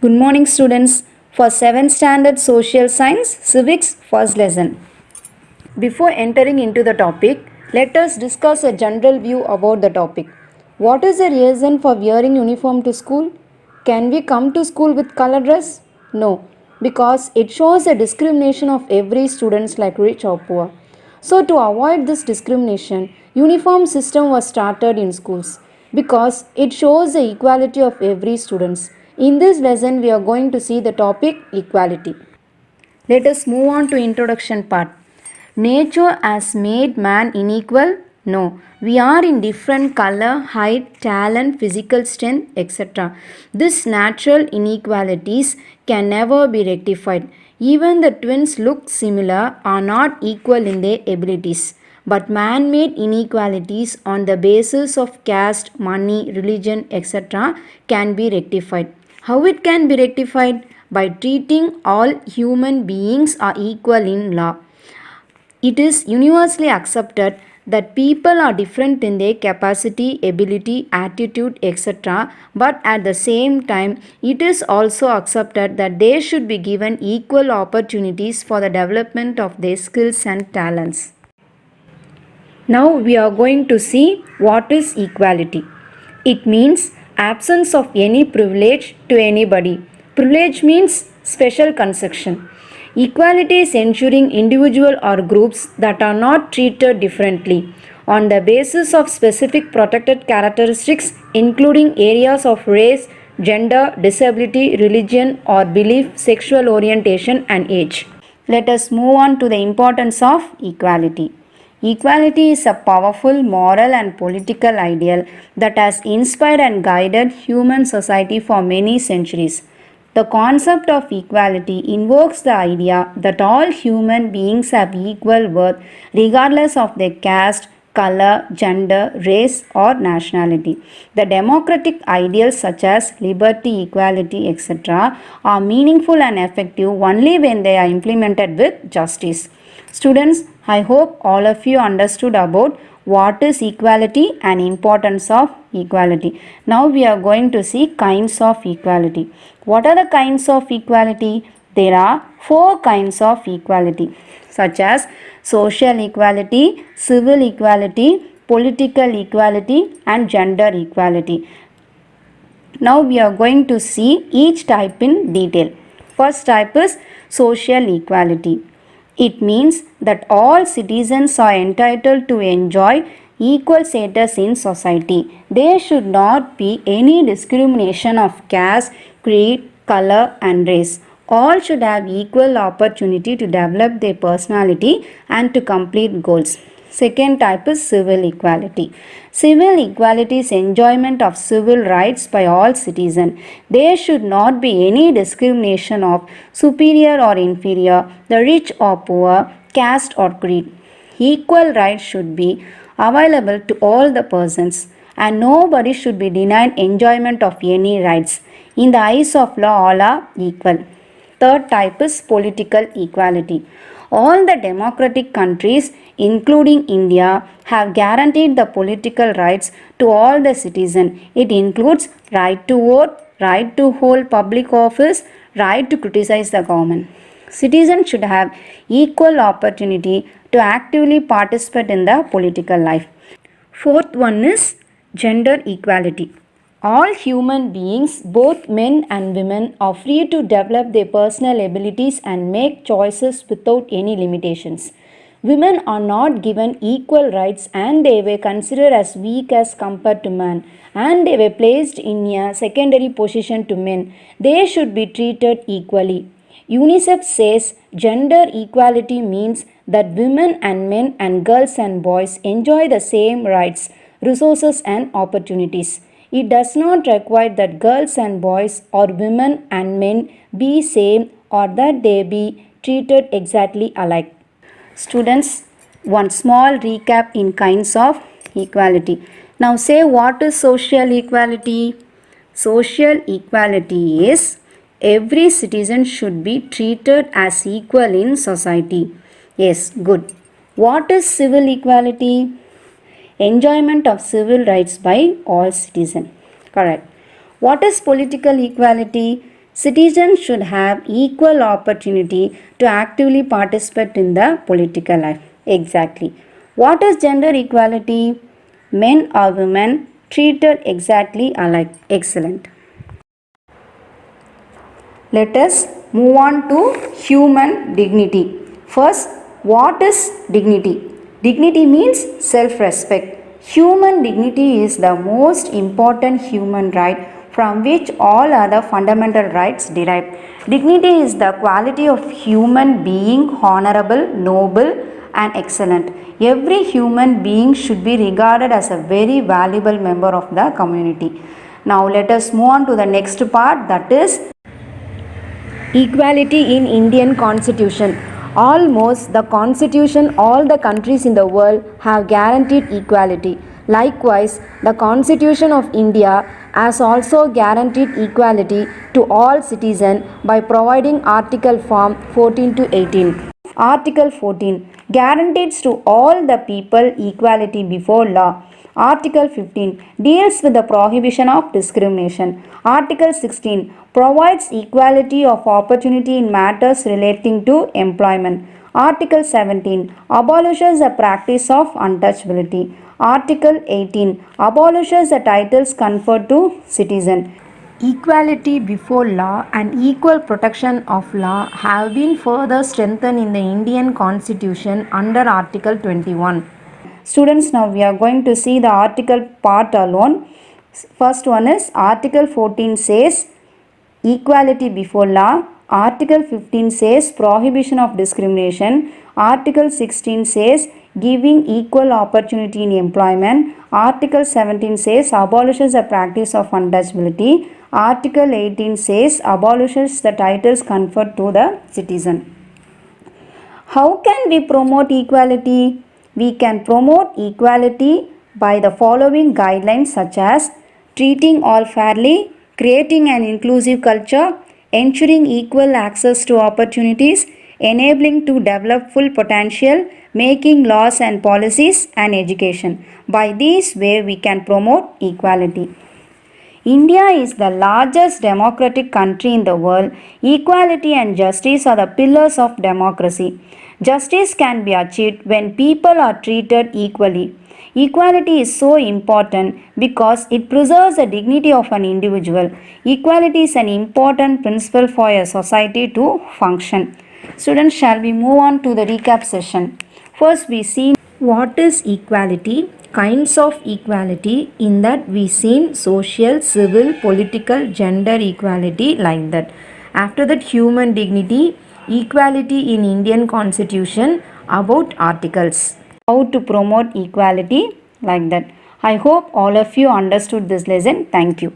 Good morning, students. For 7th standard social science civics first lesson. Before entering into the topic, let us discuss a general view about the topic. What is the reason for wearing uniform to school? Can we come to school with color dress? No, because it shows a discrimination of every students like rich or poor. So to avoid this discrimination, uniform system was started in schools because it shows the equality of every students. In this lesson we are going to see the topic equality. Let us move on to introduction part. Nature has made man unequal? No. We are in different color, height, talent, physical strength, etc. These natural inequalities can never be rectified. Even the twins look similar are not equal in their abilities. But man-made inequalities on the basis of caste, money, religion, etc. can be rectified. How it can be rectified? By treating all human beings are equal in law. It is universally accepted that people are different in their capacity, ability, attitude, etc. But at the same time, it is also accepted that they should be given equal opportunities for the development of their skills and talents. Now we are going to see what is equality. It means absence of any privilege to anybody. Privilege means special concession. Equality is ensuring individual or groups that are not treated differently on the basis of specific protected characteristics including areas of race, gender, disability, religion or belief, sexual orientation and age. Let us move on to the importance of equality. Equality is a powerful moral and political ideal that has inspired and guided human society for many centuries. The concept of equality invokes the idea that all human beings have equal worth regardless of their caste, color, gender, race, or nationality. The democratic ideals such as liberty, equality, etc., are meaningful and effective only when they are implemented with justice. Students, I hope all of you understood about what is equality and importance of equality. Now we are going to see kinds of equality. What are the kinds of equality? There are 4 kinds of equality such as social equality, civil equality, political equality and gender equality. Now we are going to see each type in detail. First type is social equality. It means that all citizens are entitled to enjoy equal status in society. There should not be any discrimination of caste, creed, color and race. All should have equal opportunity to develop their personality and to complete goals. Second type is civil equality. Civil equality is enjoyment of civil rights by all citizens. There should not be any discrimination of superior or inferior, the rich or poor, caste or creed. Equal rights should be available to all the persons and nobody should be denied enjoyment of any rights. In the eyes of law, all are equal. Third type is political equality. All the democratic countries, including India, have guaranteed the political rights to all the citizens. It includes right to vote, right to hold public office, right to criticize the government. Citizens should have equal opportunity to actively participate in the political life. Fourth one is gender equality. All human beings, both men and women, are free to develop their personal abilities and make choices without any limitations. Women are not given equal rights and they were considered as weak as compared to men and they were placed in a secondary position to men. They should be treated equally. UNICEF says gender equality means that women and men and girls and boys enjoy the same rights, resources and opportunities. It does not require that girls and boys or women and men be same or that they be treated exactly alike. Students, one small recap in kinds of equality. Now say what is social equality? Social equality is every citizen should be treated as equal in society. Yes, good. What is civil equality? Enjoyment of civil rights by all citizens. Correct. What is political equality? Citizens should have equal opportunity to actively participate in the political life. Exactly. What is gender equality? Men or women treated exactly alike. Excellent. Let us move on to human dignity. First, what is dignity? Dignity means self respect. Human dignity is the most important human right from which all other fundamental rights derive. Dignity is the quality of human being honorable, noble, and excellent. Every human being should be regarded as a very valuable member of the community. Now, let us move on to the next part, that is equality in Indian Constitution. Almost the constitution all the countries in the world have guaranteed equality. Likewise, the Constitution of India has also guaranteed equality to all citizens by providing Article Form 14 to 18. Article 14 guarantees to all the people equality before law. Article 15 deals with the prohibition of discrimination. Article 16 provides equality of opportunity in matters relating to employment. Article 17 abolishes the practice of untouchability. Article 18 abolishes the titles conferred to citizens. Equality before law and equal protection of law have been further strengthened in the Indian Constitution under Article 21. Students, now we are going to see the article part alone. First one is Article 14 says equality before law. Article 15 says prohibition of discrimination. Article 16 says giving equal opportunity in employment. Article 17 says abolishes the practice of untouchability. Article 18 says abolishes the titles conferred to the citizen. How can we promote equality? We can promote equality by the following guidelines such as treating all fairly, creating an inclusive culture, ensuring equal access to opportunities, enabling to develop full potential, making laws and policies, and education. By these way we can promote equality. India is the largest democratic country in the world. Equality and justice are the pillars of democracy. Justice can be achieved when people are treated equally. Equality is so important because it preserves the dignity of an individual. Equality is an important principle for a society to function. Students, shall we move on to the recap session? First, we see what is equality, kinds of equality, in that we seen social, civil, political, gender equality, like that. After that, human dignity, equality in Indian Constitution, about articles, how to promote equality, like that. I hope all of you understood this lesson. Thank you.